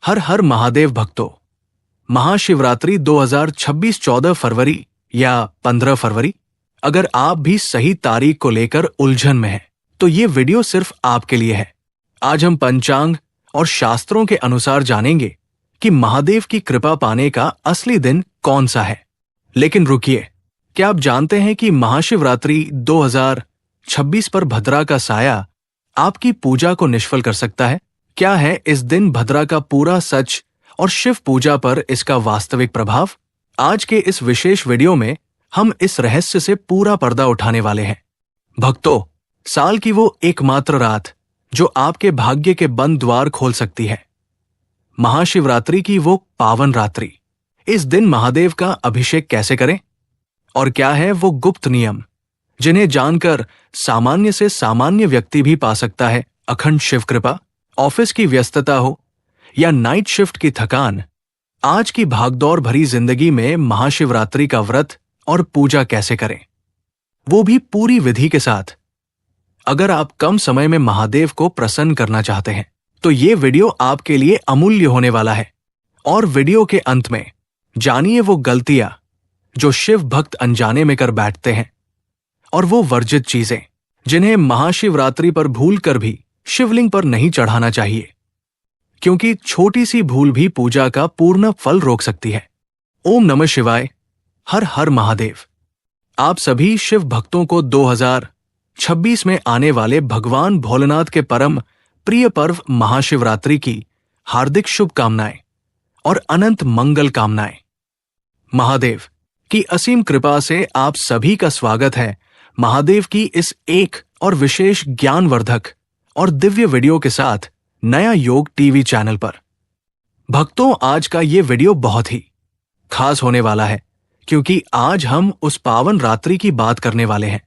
हर हर महादेव भक्तों, महाशिवरात्रि 2026 14 फरवरी या 15 फरवरी। अगर आप भी सही तारीख को लेकर उलझन में हैं, तो ये वीडियो सिर्फ आपके लिए है। आज हम पंचांग और शास्त्रों के अनुसार जानेंगे कि महादेव की कृपा पाने का असली दिन कौन सा है। लेकिन रुकिए, क्या आप जानते हैं कि महाशिवरात्रि 2026 पर भद्रा का साया आपकी पूजा को निष्फल कर सकता है? क्या है इस दिन भद्रा का पूरा सच और शिव पूजा पर इसका वास्तविक प्रभाव? आज के इस विशेष वीडियो में हम इस रहस्य से पूरा पर्दा उठाने वाले हैं। भक्तों, साल की वो एकमात्र रात जो आपके भाग्य के बंद द्वार खोल सकती है, महाशिवरात्रि की वो पावन रात्रि। इस दिन महादेव का अभिषेक कैसे करें और क्या है वो गुप्त नियम जिन्हें जानकर सामान्य से सामान्य व्यक्ति भी पा सकता है अखंड शिव कृपा? ऑफिस की व्यस्तता हो या नाइट शिफ्ट की थकान, आज की भागदौड़ भरी जिंदगी में महाशिवरात्रि का व्रत और पूजा कैसे करें, वो भी पूरी विधि के साथ। अगर आप कम समय में महादेव को प्रसन्न करना चाहते हैं, तो ये वीडियो आपके लिए अमूल्य होने वाला है। और वीडियो के अंत में जानिए वो गलतियां जो शिव भक्त अनजाने में कर बैठते हैं, और वो वर्जित चीजें जिन्हें महाशिवरात्रि पर भूल कर भी शिवलिंग पर नहीं चढ़ाना चाहिए, क्योंकि छोटी सी भूल भी पूजा का पूर्ण फल रोक सकती है। ओम नमः शिवाय, हर हर महादेव। आप सभी शिव भक्तों को 2026 में आने वाले भगवान भोलेनाथ के परम प्रिय पर्व महाशिवरात्रि की हार्दिक शुभकामनाएं और अनंत मंगल कामनाएं। महादेव की असीम कृपा से आप सभी का स्वागत है महादेव की इस एक और विशेष ज्ञानवर्धक और दिव्य वीडियो के साथ नया योग टीवी चैनल पर। भक्तों, आज का ये वीडियो बहुत ही खास होने वाला है, क्योंकि आज हम उस पावन रात्रि की बात करने वाले हैं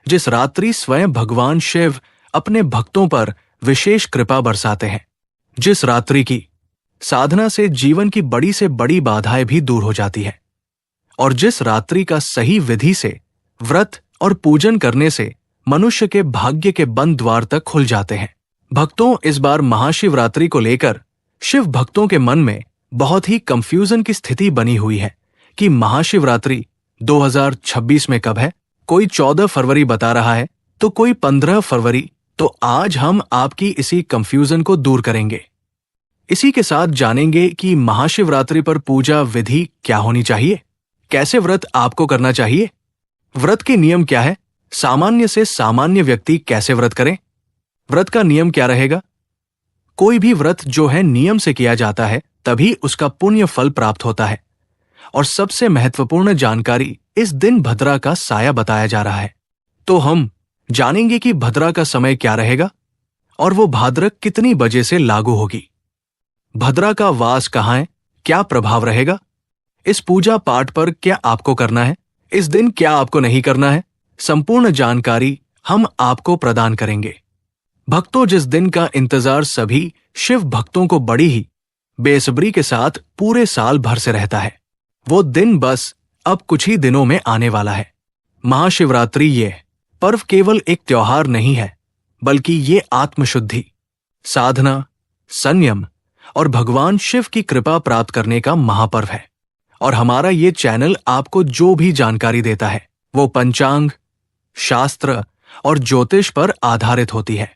जिस रात्रि स्वयं भगवान शिव अपने भक्तों पर विशेष कृपा बरसाते हैं, जिस रात्रि की साधना से जीवन की बड़ी से बड़ी बाधाएं भी दूर हो जाती है, और जिस रात्रि का सही विधि से व्रत और पूजन करने से मनुष्य के भाग्य के बंद द्वार तक खुल जाते हैं। भक्तों, इस बार महाशिवरात्रि को लेकर शिव भक्तों के मन में बहुत ही कंफ्यूजन की स्थिति बनी हुई है कि महाशिवरात्रि 2026 में कब है। कोई 14 फरवरी बता रहा है, तो कोई 15 फरवरी। तो आज हम आपकी इसी कंफ्यूजन को दूर करेंगे। इसी के साथ जानेंगे कि महाशिवरात्रि पर पूजा विधि क्या होनी चाहिए, कैसे व्रत आपको करना चाहिए, व्रत के नियम क्या है, सामान्य से सामान्य व्यक्ति कैसे व्रत करें, व्रत का नियम क्या रहेगा। कोई भी व्रत जो है नियम से किया जाता है, तभी उसका पुण्य फल प्राप्त होता है। और सबसे महत्वपूर्ण जानकारी, इस दिन भद्रा का साया बताया जा रहा है। तो हम जानेंगे कि भद्रा का समय क्या रहेगा और वो भाद्रक कितनी बजे से लागू होगी। भद्रा का वास कहाँ है, क्या प्रभाव रहेगा, इस पूजा पाठ पर क्या आपको करना है, इस दिन क्या आपको नहीं करना है, संपूर्ण जानकारी हम आपको प्रदान करेंगे। भक्तों, जिस दिन का इंतजार सभी शिव भक्तों को बड़ी ही बेसब्री के साथ पूरे साल भर से रहता है, वो दिन बस अब कुछ ही दिनों में आने वाला है। महाशिवरात्रि ये पर्व केवल एक त्योहार नहीं है, बल्कि ये आत्मशुद्धि, साधना, संयम और भगवान शिव की कृपा प्राप्त करने का महापर्व है। और हमारा ये चैनल आपको जो भी जानकारी देता है, वो पंचांग, शास्त्र और ज्योतिष पर आधारित होती है।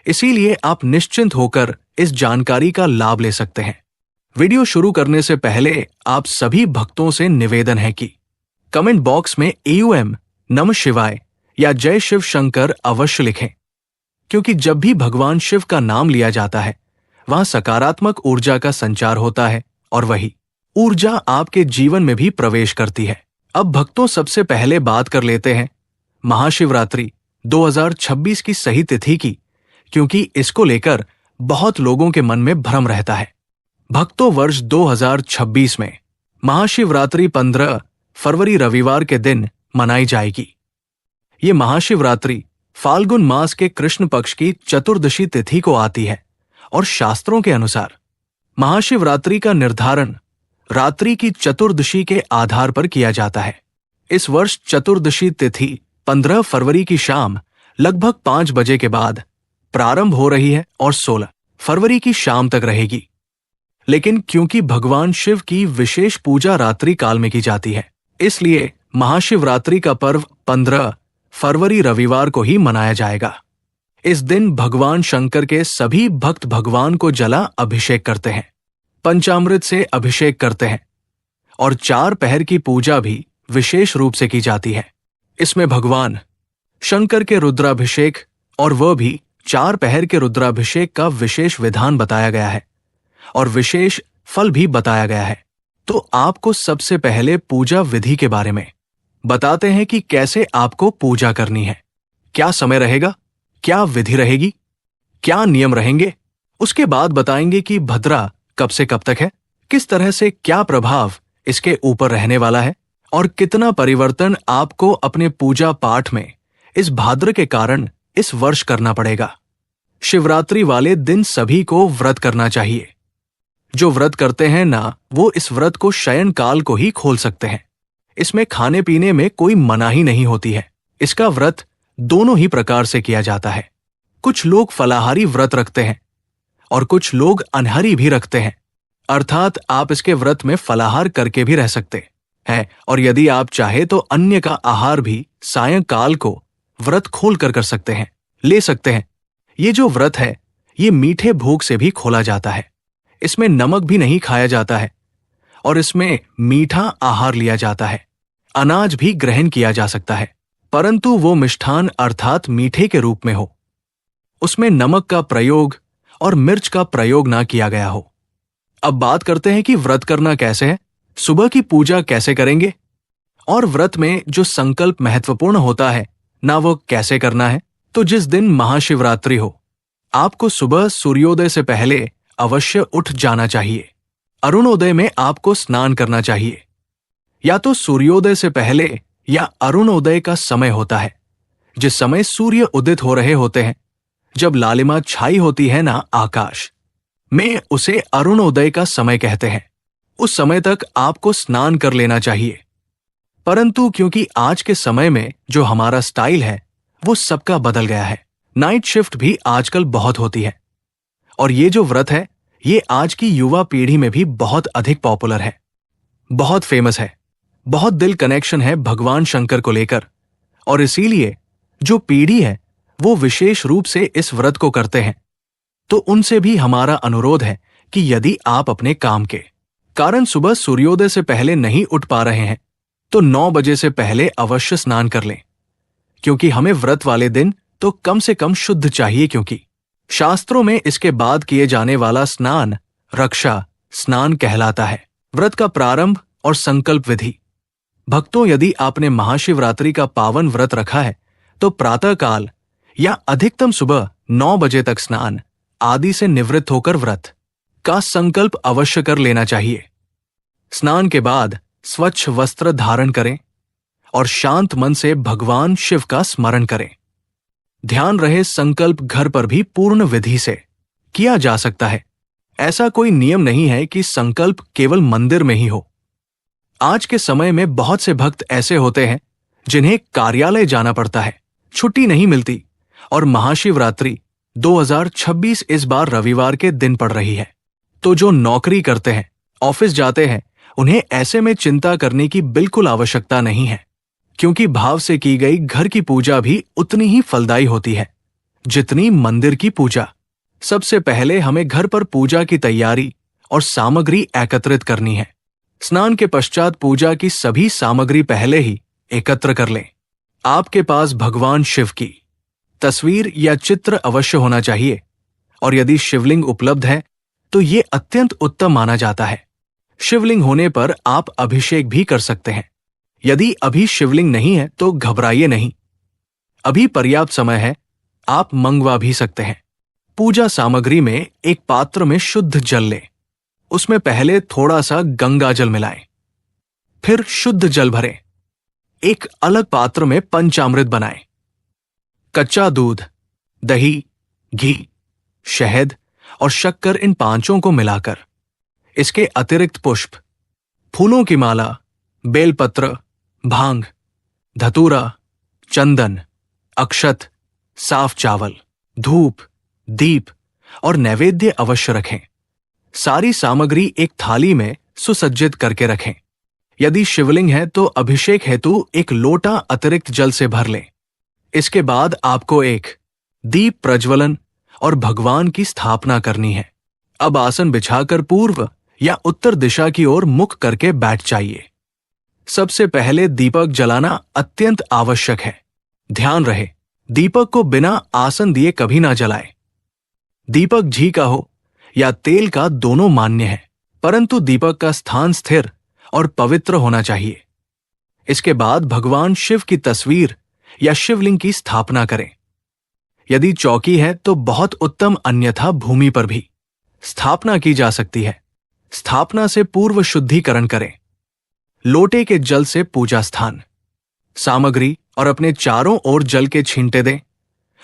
इसीलिए आप निश्चिंत होकर इस जानकारी का लाभ ले सकते हैं। वीडियो शुरू करने से पहले आप सभी भक्तों से निवेदन है कि कमेंट बॉक्स में AUM नमः शिवाय या जय शिव शंकर अवश्य लिखें, क्योंकि जब भी भगवान शिव का नाम लिया जाता है, वहां सकारात्मक ऊर्जा का संचार होता है और वही ऊर्जा आपके जीवन में भी प्रवेश करती है। अब भक्तों, सबसे पहले बात कर लेते हैं महाशिवरात्रि 2026 की सही तिथि की, क्योंकि इसको लेकर बहुत लोगों के मन में भ्रम रहता है। भक्तों, वर्ष 2026 में महाशिवरात्रि 15 फरवरी रविवार के दिन मनाई जाएगी। ये महाशिवरात्रि फाल्गुन मास के कृष्ण पक्ष की चतुर्दशी तिथि को आती है, और शास्त्रों के अनुसार महाशिवरात्रि का निर्धारण रात्रि की चतुर्दशी के आधार पर किया जाता है। इस वर्ष चतुर्दशी तिथि 15 फरवरी की शाम लगभग 5 बजे के बाद प्रारंभ हो रही है और 16 फरवरी की शाम तक रहेगी। लेकिन क्योंकि भगवान शिव की विशेष पूजा रात्रि काल में की जाती है, इसलिए महाशिवरात्रि का पर्व 15 फरवरी रविवार को ही मनाया जाएगा। इस दिन भगवान शंकर के सभी भक्त भगवान को जला अभिषेक करते हैं, पंचामृत से अभिषेक करते हैं और 4 पहर की पूजा भी विशेष रूप से की जाती है। इसमें भगवान शंकर के रुद्राभिषेक और वह भी 4 पहर के रुद्राभिषेक का विशेष विधान बताया गया है और विशेष फल भी बताया गया है। तो आपको सबसे पहले पूजा विधि के बारे में बताते हैं कि कैसे आपको पूजा करनी है, क्या समय रहेगा, क्या विधि रहेगी, क्या नियम रहेंगे। उसके बाद बताएंगे कि भद्रा कब से कब तक है, किस तरह से क्या प्रभाव इसके ऊपर रहने वाला है और कितना परिवर्तन आपको अपने पूजा पाठ में इस भाद्र के कारण इस वर्ष करना पड़ेगा। शिवरात्रि वाले दिन सभी को व्रत करना चाहिए। जो व्रत करते हैं ना, वो इस व्रत को शयन काल को ही खोल सकते हैं। इसमें खाने पीने में कोई मनाही नहीं होती है। इसका व्रत दोनों ही प्रकार से किया जाता है। कुछ लोग फलाहारी व्रत रखते हैं और कुछ लोग अनहरी भी रखते हैं, अर्थात आप इसके व्रत में फलाहार करके भी रह सकते हैं और यदि आप चाहे तो अन्य का आहार भी सायंकाल को व्रत खोल कर सकते हैं, ले सकते हैं। ये जो व्रत है ये मीठे भोग से भी खोला जाता है। इसमें नमक भी नहीं खाया जाता है और इसमें मीठा आहार लिया जाता है। अनाज भी ग्रहण किया जा सकता है, परंतु वो मिष्ठान अर्थात मीठे के रूप में हो। उसमें नमक का प्रयोग और मिर्च का प्रयोग ना किया गया हो। अब बात करते हैं कि व्रत करना कैसे है, सुबह की पूजा कैसे करेंगे और व्रत में जो संकल्प महत्वपूर्ण होता है ना, वो कैसे करना है। तो जिस दिन महाशिवरात्रि हो, आपको सुबह सूर्योदय से पहले अवश्य उठ जाना चाहिए। अरुणोदय में आपको स्नान करना चाहिए। या तो सूर्योदय से पहले या अरुणोदय का समय होता है, जिस समय सूर्य उदित हो रहे होते हैं, जब लालिमा छाई होती है ना आकाश में, उसे अरुणोदय का समय कहते हैं। उस समय तक आपको स्नान कर लेना चाहिए। परंतु क्योंकि आज के समय में जो हमारा स्टाइल है वो सबका बदल गया है, नाइट शिफ्ट भी आजकल बहुत होती है और ये जो व्रत है ये आज की युवा पीढ़ी में भी बहुत अधिक पॉपुलर है, बहुत फेमस है, बहुत दिल कनेक्शन है भगवान शंकर को लेकर और इसीलिए जो पीढ़ी है वो विशेष रूप से इस व्रत को करते हैं। तो उनसे भी हमारा अनुरोध है कि यदि आप अपने काम के कारण सुबह सूर्योदय से पहले नहीं उठ पा रहे हैं तो 9 बजे से पहले अवश्य स्नान कर लें, क्योंकि हमें व्रत वाले दिन तो कम से कम शुद्ध चाहिए, क्योंकि शास्त्रों में इसके बाद किए जाने वाला स्नान रक्षा स्नान कहलाता है। व्रत का प्रारंभ और संकल्प विधि। भक्तों, यदि आपने महाशिवरात्रि का पावन व्रत रखा है तो प्रातःकाल या अधिकतम सुबह 9 बजे तक स्नान आदि से निवृत्त होकर व्रत का संकल्प अवश्य कर लेना चाहिए। स्नान के बाद स्वच्छ वस्त्र धारण करें और शांत मन से भगवान शिव का स्मरण करें। ध्यान रहे, संकल्प घर पर भी पूर्ण विधि से किया जा सकता है। ऐसा कोई नियम नहीं है कि संकल्प केवल मंदिर में ही हो। आज के समय में बहुत से भक्त ऐसे होते हैं जिन्हें कार्यालय जाना पड़ता है, छुट्टी नहीं मिलती और महाशिवरात्रि 2026 इस बार रविवार के दिन पड़ रही है। तो जो नौकरी करते हैं, ऑफिस जाते हैं, उन्हें ऐसे में चिंता करने की बिल्कुल आवश्यकता नहीं है, क्योंकि भाव से की गई घर की पूजा भी उतनी ही फलदायी होती है जितनी मंदिर की पूजा। सबसे पहले हमें घर पर पूजा की तैयारी और सामग्री एकत्रित करनी है। स्नान के पश्चात पूजा की सभी सामग्री पहले ही एकत्र कर लें। आपके पास भगवान शिव की तस्वीर या चित्र अवश्य होना चाहिए और यदि शिवलिंग उपलब्ध है तो ये अत्यंत उत्तम माना जाता है। शिवलिंग होने पर आप अभिषेक भी कर सकते हैं। यदि अभी शिवलिंग नहीं है तो घबराइए नहीं, अभी पर्याप्त समय है, आप मंगवा भी सकते हैं। पूजा सामग्री में एक पात्र में शुद्ध जल लें, उसमें पहले थोड़ा सा गंगा जल मिलाएं, फिर शुद्ध जल भरें। एक अलग पात्र में पंचामृत बनाएं। कच्चा दूध, दही, घी, शहद और शक्कर, इन पांचों को मिलाकर इसके अतिरिक्त पुष्प, फूलों की माला, बेलपत्र, भांग, धतूरा, चंदन, अक्षत, साफ चावल, धूप, दीप और नैवेद्य अवश्य रखें। सारी सामग्री एक थाली में सुसज्जित करके रखें। यदि शिवलिंग है तो अभिषेक हेतु एक लोटा अतिरिक्त जल से भर लें। इसके बाद आपको एक दीप प्रज्वलन और भगवान की स्थापना करनी है। अब आसन बिछाकर पूर्व या उत्तर दिशा की ओर मुख करके बैठ जाइए। सबसे पहले दीपक जलाना अत्यंत आवश्यक है। ध्यान रहे, दीपक को बिना आसन दिए कभी ना जलाएं। दीपक घी का हो या तेल का दोनों मान्य है, परंतु दीपक का स्थान स्थिर और पवित्र होना चाहिए। इसके बाद भगवान शिव की तस्वीर या शिवलिंग की स्थापना करें। यदि चौकी है तो बहुत उत्तम, अन्यथा भूमि पर भी स्थापना की जा सकती है। स्थापना से पूर्व शुद्धिकरण करें। लोटे के जल से पूजा स्थान, सामग्री और अपने चारों ओर जल के छींटे दें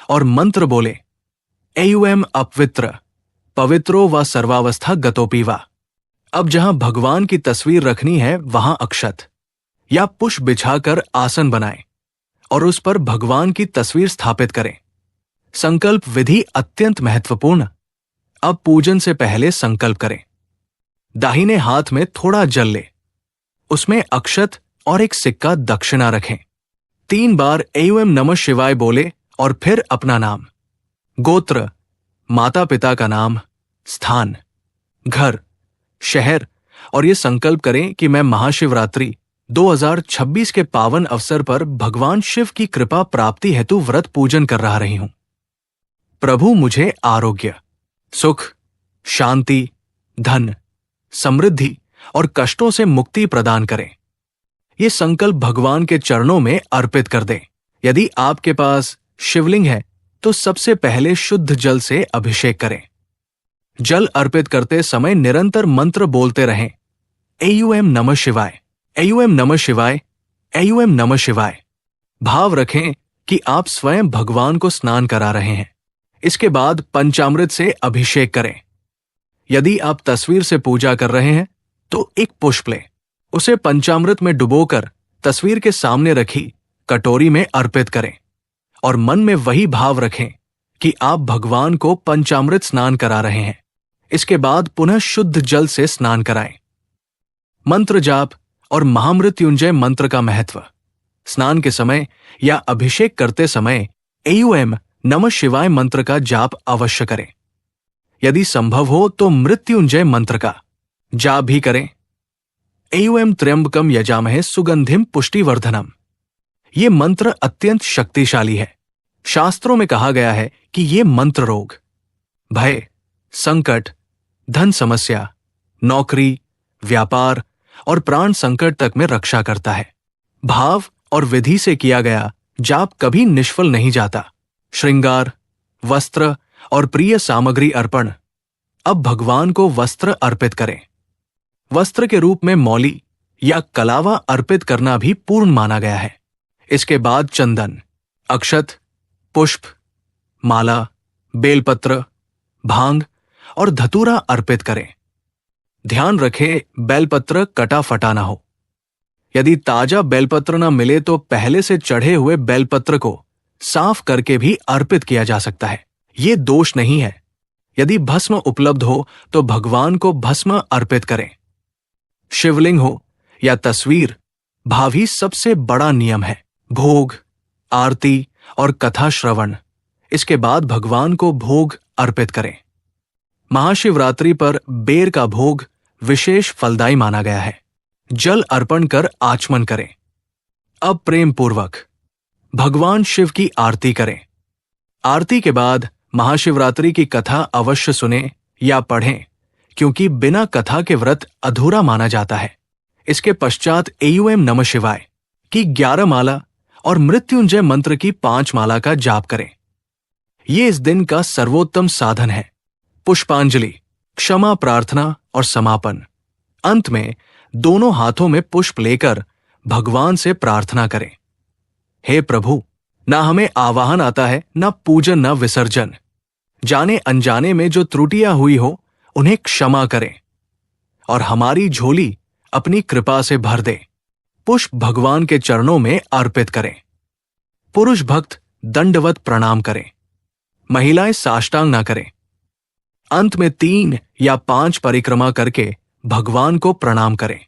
और मंत्र बोले, एयुएम अपवित्र पवित्रो व सर्वावस्था गतोपीवा। अब जहां भगवान की तस्वीर रखनी है वहां अक्षत या पुष्प बिछाकर आसन बनाएं और उस पर भगवान की तस्वीर स्थापित करें। संकल्प विधि अत्यंत महत्वपूर्ण। अब पूजन से पहले संकल्प करें। दाहिने हाथ में थोड़ा जल ले, उसमें अक्षत और एक सिक्का दक्षिणा रखें। 3 बार एयुएम नमः शिवाय बोले और फिर अपना नाम, गोत्र, माता पिता का नाम, स्थान, घर, शहर और ये संकल्प करें कि मैं महाशिवरात्रि 2026 के पावन अवसर पर भगवान शिव की कृपा प्राप्ति हेतु व्रत पूजन कर रही हूं। प्रभु मुझे आरोग्य, सुख, शांति, धन, समृद्धि और कष्टों से मुक्ति प्रदान करें। ये संकल्प भगवान के चरणों में अर्पित कर दें। यदि आपके पास शिवलिंग है तो सबसे पहले शुद्ध जल से अभिषेक करें। जल अर्पित करते समय निरंतर मंत्र बोलते रहें, एयुएम नमः शिवाय, एयुएम नमः शिवाय, एयुएम नमः शिवाय। भाव रखें कि आप स्वयं भगवान को स्नान करा रहे हैं। इसके बाद पंचामृत से अभिषेक करें। यदि आप तस्वीर से पूजा कर रहे हैं तो एक पुष्प लें, उसे पंचामृत में डुबोकर तस्वीर के सामने रखी कटोरी में अर्पित करें और मन में वही भाव रखें कि आप भगवान को पंचामृत स्नान करा रहे हैं। इसके बाद पुनः शुद्ध जल से स्नान कराएं। मंत्र जाप और महामृत्युंजय मंत्र का महत्व। स्नान के समय या अभिषेक करते समय एयुएम नमः शिवाय मंत्र का जाप अवश्य करें। यदि संभव हो तो मृत्युंजय मंत्र का जाप भी करें। एयुएम त्र्यंबकम यजामहे सुगंधिम पुष्टिवर्धनम। ये मंत्र अत्यंत शक्तिशाली है। शास्त्रों में कहा गया है कि ये मंत्र रोग, भय, संकट, धन समस्या, नौकरी, व्यापार और प्राण संकट तक में रक्षा करता है। भाव और विधि से किया गया जाप कभी निष्फल नहीं जाता। श्रृंगार, वस्त्र और प्रिय सामग्री अर्पण। अब भगवान को वस्त्र अर्पित करें। वस्त्र के रूप में मौली या कलावा अर्पित करना भी पूर्ण माना गया है। इसके बाद चंदन, अक्षत, पुष्प, माला, बेलपत्र, भांग और धतूरा अर्पित करें। ध्यान रखें, बेलपत्र कटा फटा ना हो। यदि ताजा बेलपत्र न मिले तो पहले से चढ़े हुए बेलपत्र को साफ करके भी अर्पित किया जा सकता है। ये दोष नहीं है। यदि भस्म उपलब्ध हो तो भगवान को भस्म अर्पित करें। शिवलिंग हो या तस्वीर, भाव ही सबसे बड़ा नियम है। भोग, आरती और कथा श्रवण। इसके बाद भगवान को भोग अर्पित करें। महाशिवरात्रि पर बेर का भोग विशेष फलदायी माना गया है। जल अर्पण कर आचमन करें। अब प्रेम पूर्वक भगवान शिव की आरती करें। आरती के बाद महाशिवरात्रि की कथा अवश्य सुने या पढ़ें, क्योंकि बिना कथा के व्रत अधूरा माना जाता है। इसके पश्चात एयुएम नमः शिवाय की 11 माला और मृत्युंजय मंत्र की 5 माला का जाप करें। ये इस दिन का सर्वोत्तम साधन है। पुष्पांजलि, क्षमा प्रार्थना और समापन। अंत में दोनों हाथों में पुष्प लेकर भगवान से प्रार्थना करें, हे प्रभु, ना हमें आवाहन आता है, ना पूजन, ना विसर्जन। जाने अनजाने में जो त्रुटियां हुई हो उन्हें क्षमा करें और हमारी झोली अपनी कृपा से भर दे। पुष्प भगवान के चरणों में अर्पित करें। पुरुष भक्त दंडवत प्रणाम करें। महिलाएं साष्टांग ना करें। अंत में 3 या 5 परिक्रमा करके भगवान को प्रणाम करें।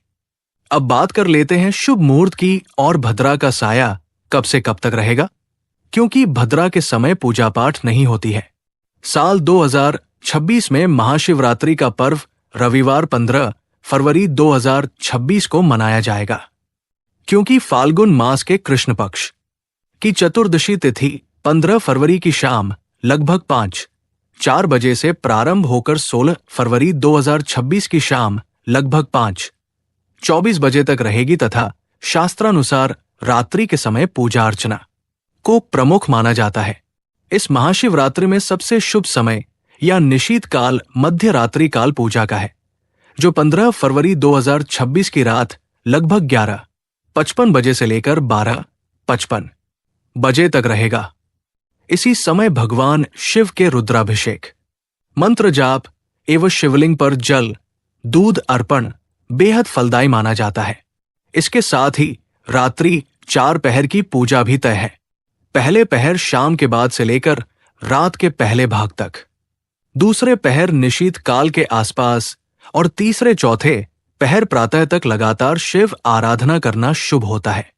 अब बात कर लेते हैं शुभ मुहूर्त की और भद्रा का साया कब से कब तक रहेगा, क्योंकि भद्रा के समय पूजा पाठ नहीं होती है। साल 2026 में महाशिवरात्रि का पर्व रविवार 15 फरवरी 2026 को मनाया जाएगा, क्योंकि फाल्गुन मास के कृष्ण पक्ष की चतुर्दशी तिथि 15 फरवरी की शाम लगभग 5-4 बजे से प्रारंभ होकर 16 फरवरी 2026 की शाम लगभग 5-24 बजे तक रहेगी तथा शास्त्रानुसार रात्रि के समय पूजा अर्चना को प्रमुख माना जाता है। इस महाशिवरात्रि में सबसे शुभ समय या निशीत काल मध्य रात्रि काल पूजा का है, जो 15 फरवरी 2026 की रात लगभग 11:55 बजे से लेकर 12:55 बजे तक रहेगा। इसी समय भगवान शिव के रुद्राभिषेक, मंत्र जाप एवं शिवलिंग पर जल दूध अर्पण बेहद फलदायी माना जाता है। इसके साथ ही रात्रि 4 पहर की पूजा भी तय है। पहले पहर शाम के बाद से लेकर रात के पहले भाग तक, दूसरे पहर निशीत काल के आसपास और तीसरे चौथे पहर प्रातः तक लगातार शिव आराधना करना शुभ होता है।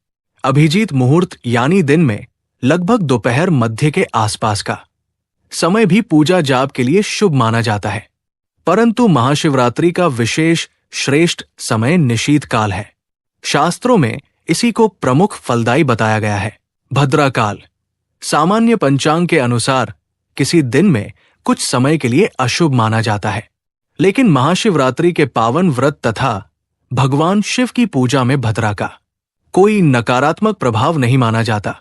अभिजीत मुहूर्त यानी दिन में लगभग दोपहर मध्य के आसपास का समय भी पूजा जाप के लिए शुभ माना जाता है, परंतु महाशिवरात्रि का विशेष श्रेष्ठ समय निशीत काल है। शास्त्रों में इसी को प्रमुख फलदायी बताया गया है। भद्रा काल सामान्य पंचांग के अनुसार किसी दिन में कुछ समय के लिए अशुभ माना जाता है, लेकिन महाशिवरात्रि के पावन व्रत तथा भगवान शिव की पूजा में भद्रा का कोई नकारात्मक प्रभाव नहीं माना जाता।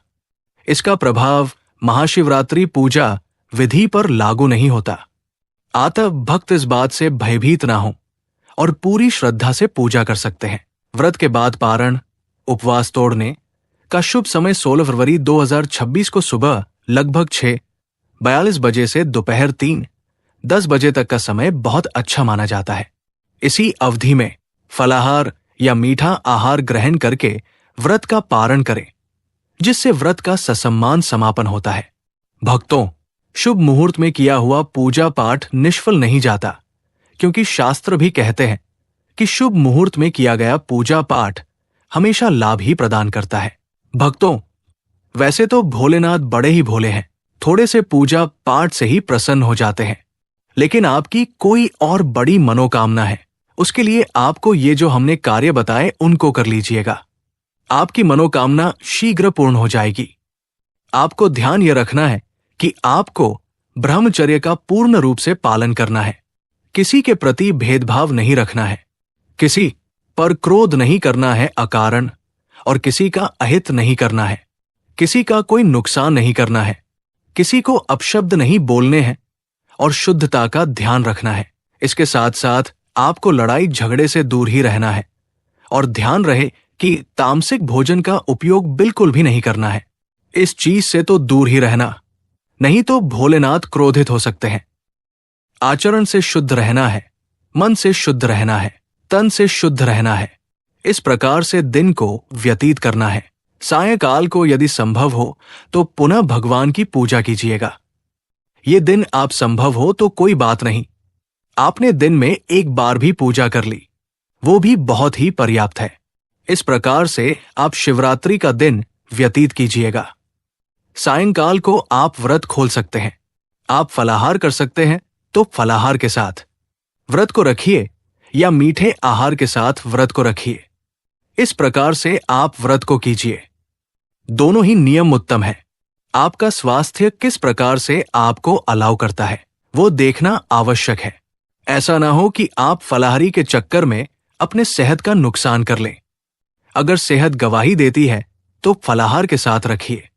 इसका प्रभाव महाशिवरात्रि पूजा विधि पर लागू नहीं होता। अतः भक्त इस बात से भयभीत ना हो और पूरी श्रद्धा से पूजा कर सकते हैं। व्रत के बाद पारण उपवास तोड़ने का शुभ समय 16 फरवरी 2026 को सुबह लगभग 6:42 बजे से दोपहर 3:10 बजे तक का समय बहुत अच्छा माना जाता है। इसी अवधि में फलाहार या मीठा आहार ग्रहण करके व्रत का पारण करें, जिससे व्रत का ससम्मान समापन होता है। भक्तों, शुभ मुहूर्त में किया हुआ पूजा पाठ निष्फल नहीं जाता, क्योंकि शास्त्र भी कहते हैं कि शुभ मुहूर्त में किया गया पूजा पाठ हमेशा लाभ ही प्रदान करता है। भक्तों, वैसे तो भोलेनाथ बड़े ही भोले हैं, थोड़े से पूजा पाठ से ही प्रसन्न हो जाते हैं, लेकिन आपकी कोई और बड़ी मनोकामना है, उसके लिए आपको ये जो हमने कार्य बताए उनको कर लीजिएगा। आपकी मनोकामना शीघ्र पूर्ण हो जाएगी। आपको ध्यान यह रखना है कि आपको ब्रह्मचर्य का पूर्ण रूप से पालन करना है, किसी के प्रति भेदभाव नहीं रखना है, किसी पर क्रोध नहीं करना है अकारण, और किसी का अहित नहीं करना है, किसी का कोई नुकसान नहीं करना है, किसी को अपशब्द नहीं बोलने हैं और शुद्धता का ध्यान रखना है। इसके साथ साथ आपको लड़ाई झगड़े से दूर ही रहना है और ध्यान रहे कि तामसिक भोजन का उपयोग बिल्कुल भी नहीं करना है। इस चीज से तो दूर ही रहना, नहीं तो भोलेनाथ क्रोधित हो सकते हैं। आचरण से शुद्ध रहना है, मन से शुद्ध रहना है, तन से शुद्ध रहना है। इस प्रकार से दिन को व्यतीत करना है। सायंकाल को यदि संभव हो तो पुनः भगवान की पूजा कीजिएगा। ये दिन आप संभव हो तो कोई बात नहीं, आपने दिन में एक बार भी पूजा कर ली, वो भी बहुत ही पर्याप्त है। इस प्रकार से आप शिवरात्रि का दिन व्यतीत कीजिएगा। सायंकाल को आप व्रत खोल सकते हैं। आप फलाहार कर सकते हैं तो फलाहार के साथ व्रत को रखिए या मीठे आहार के साथ व्रत को रखिए। इस प्रकार से आप व्रत को कीजिए। दोनों ही नियम उत्तम है। आपका स्वास्थ्य किस प्रकार से आपको अलाउ करता है वो देखना आवश्यक है। ऐसा ना हो कि आप फलाहारी के चक्कर में अपने सेहत का नुकसान कर लें। अगर सेहत गवाही देती है तो फलाहार के साथ रखिए,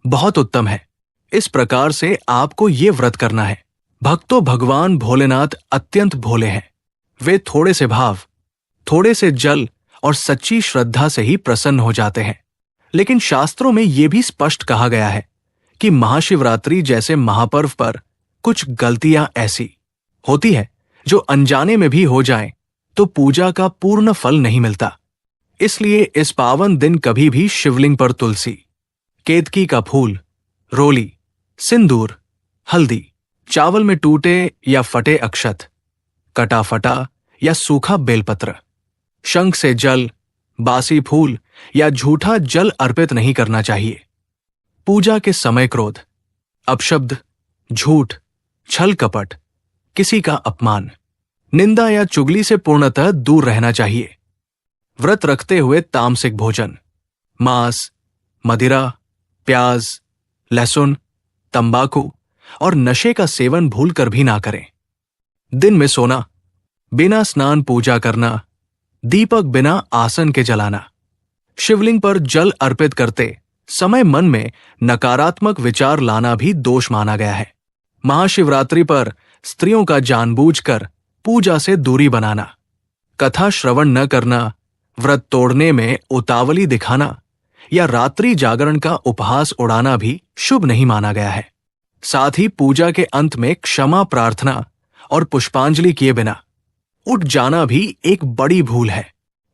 बहुत उत्तम है। इस प्रकार से आपको ये व्रत करना है। भक्तों, भगवान भोलेनाथ अत्यंत भोले हैं। वे थोड़े से भाव, थोड़े से जल और सच्ची श्रद्धा से ही प्रसन्न हो जाते हैं। लेकिन शास्त्रों में यह भी स्पष्ट कहा गया है कि महाशिवरात्रि जैसे महापर्व पर कुछ गलतियां ऐसी होती है जो अनजाने में भी हो जाएं तो पूजा का पूर्ण फल नहीं मिलता। इसलिए इस पावन दिन कभी भी शिवलिंग पर तुलसी, केतकी का फूल, रोली, सिंदूर, हल्दी, चावल में टूटे या फटे अक्षत, कटा फटा या सूखा बेलपत्र, शंख से जल, बासी फूल या झूठा जल अर्पित नहीं करना चाहिए। पूजा के समय क्रोध, अपशब्द, झूठ, छल कपट, किसी का अपमान, निंदा या चुगली से पूर्णतः दूर रहना चाहिए। व्रत रखते हुए तामसिक भोजन, मांस, मदिरा, प्याज, लहसुन, तंबाकू और नशे का सेवन भूलकर भी ना करें। दिन में सोना, बिना स्नान पूजा करना, दीपक बिना आसन के जलाना, शिवलिंग पर जल अर्पित करते समय मन में नकारात्मक विचार लाना भी दोष माना गया है। महाशिवरात्रि पर स्त्रियों का जानबूझकर पूजा से दूरी बनाना, कथा श्रवण न करना, व्रत तोड़ने में उतावली दिखाना या रात्रि जागरण का उपहास उड़ाना भी शुभ नहीं माना गया है। साथ ही पूजा के अंत में क्षमा प्रार्थना और पुष्पांजलि किए बिना उठ जाना भी एक बड़ी भूल है।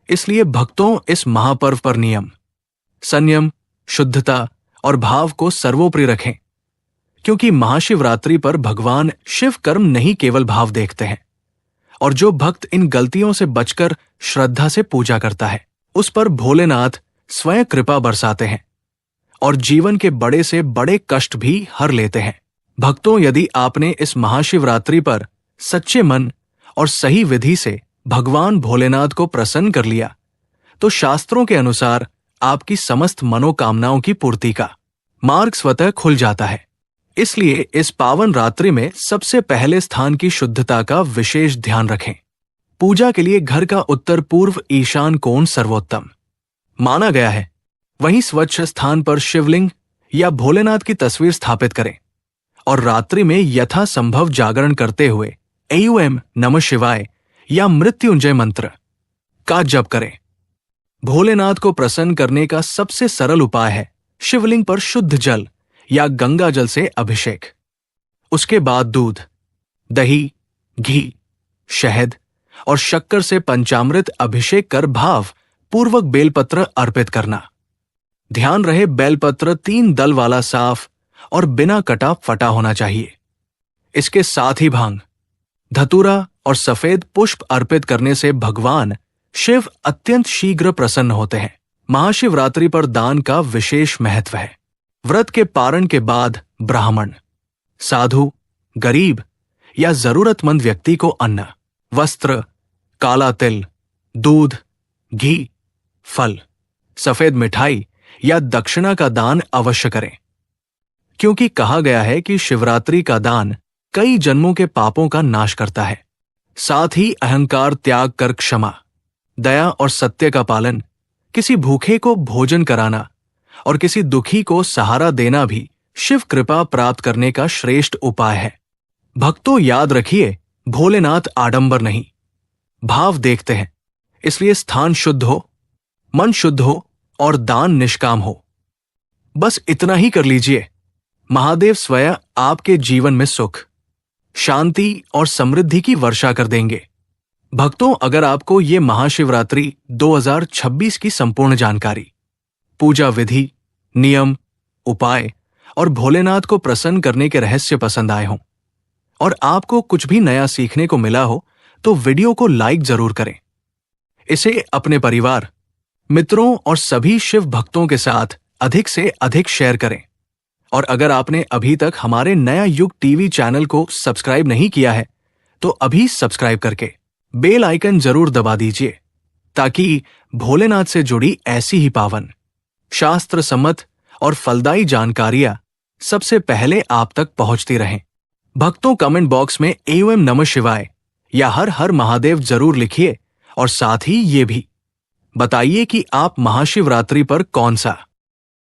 इसलिए भक्तों इस महापर्व पर नियम, संयम, शुद्धता और भाव को सर्वोपरि रखें, क्योंकि महाशिवरात्रि पर भगवान शिव कर्म नहीं केवल भाव देखते हैं, और जो भक्त इन गलतियों से बचकर श्रद्धा से पूजा करता है उस पर भोलेनाथ स्वयं कृपा बरसाते हैं और जीवन के बड़े से बड़े कष्ट भी हर लेते हैं। भक्तों, यदि आपने इस महाशिवरात्रि पर सच्चे मन और सही विधि से भगवान भोलेनाथ को प्रसन्न कर लिया तो शास्त्रों के अनुसार आपकी समस्त मनोकामनाओं की पूर्ति का मार्ग स्वतः खुल जाता है। इसलिए इस पावन रात्रि में सबसे पहले स्थान की शुद्धता का विशेष ध्यान रखें। पूजा के लिए घर का उत्तर पूर्व ईशान कोण सर्वोत्तम माना गया है। वहीं स्वच्छ स्थान पर शिवलिंग या भोलेनाथ की तस्वीर स्थापित करें और रात्रि में यथासंभव जागरण करते हुए एयूएम नमः शिवाय या मृत्युंजय मंत्र का जप करें। भोलेनाथ को प्रसन्न करने का सबसे सरल उपाय है शिवलिंग पर शुद्ध जल या गंगा जल से अभिषेक। उसके बाद दूध, दही, घी, शहद और शक्कर से पंचामृत अभिषेक कर भाव पूर्वक बेलपत्र अर्पित करना। ध्यान रहे बेलपत्र 3 दल वाला साफ और बिना कटा फटा होना चाहिए। इसके साथ ही भांग, धतूरा और सफेद पुष्प अर्पित करने से भगवान शिव अत्यंत शीघ्र प्रसन्न होते हैं। महाशिवरात्रि पर दान का विशेष महत्व है। व्रत के पारण के बाद ब्राह्मण, साधु, गरीब या जरूरतमंद व्यक्ति को अन्न, वस्त्र, काला तिल, दूध, घी, फल, सफेद मिठाई या दक्षिणा का दान अवश्य करें, क्योंकि कहा गया है कि शिवरात्रि का दान कई जन्मों के पापों का नाश करता है। साथ ही अहंकार त्याग कर क्षमा, दया और सत्य का पालन, किसी भूखे को भोजन कराना और किसी दुखी को सहारा देना भी शिव कृपा प्राप्त करने का श्रेष्ठ उपाय है। भक्तों, याद रखिए, भोलेनाथ आडंबर नहीं, भाव देखते हैं। इसलिए स्थान शुद्ध हो, मन शुद्ध हो और दान निष्काम हो। बस इतना ही कर लीजिए। महादेव स्वयं आपके जीवन में सुख, शांति और समृद्धि की वर्षा कर देंगे। भक्तों, अगर आपको ये महाशिवरात्रि 2026 की संपूर्ण जानकारी, पूजा विधि, नियम, उपाय और भोलेनाथ को प्रसन्न करने के रहस्य पसंद आए हों और आपको कुछ भी नया सीखने को मिला हो तो वीडियो को लाइक जरूर करें। इसे अपने परिवार, मित्रों और सभी शिव भक्तों के साथ अधिक से अधिक शेयर करें। और अगर आपने अभी तक हमारे नया युग टीवी चैनल को सब्सक्राइब नहीं किया है तो अभी सब्सक्राइब करके बेल आइकन जरूर दबा दीजिए, ताकि भोलेनाथ से जुड़ी ऐसी ही पावन, शास्त्र सम्मत और फलदायी जानकारियां सबसे पहले आप तक पहुंचती रहें। भक्तों, कमेंट बॉक्स में एयूएम नमः शिवाय या हर हर महादेव जरूर लिखिए और साथ ही ये भी बताइए कि आप महाशिवरात्रि पर कौन सा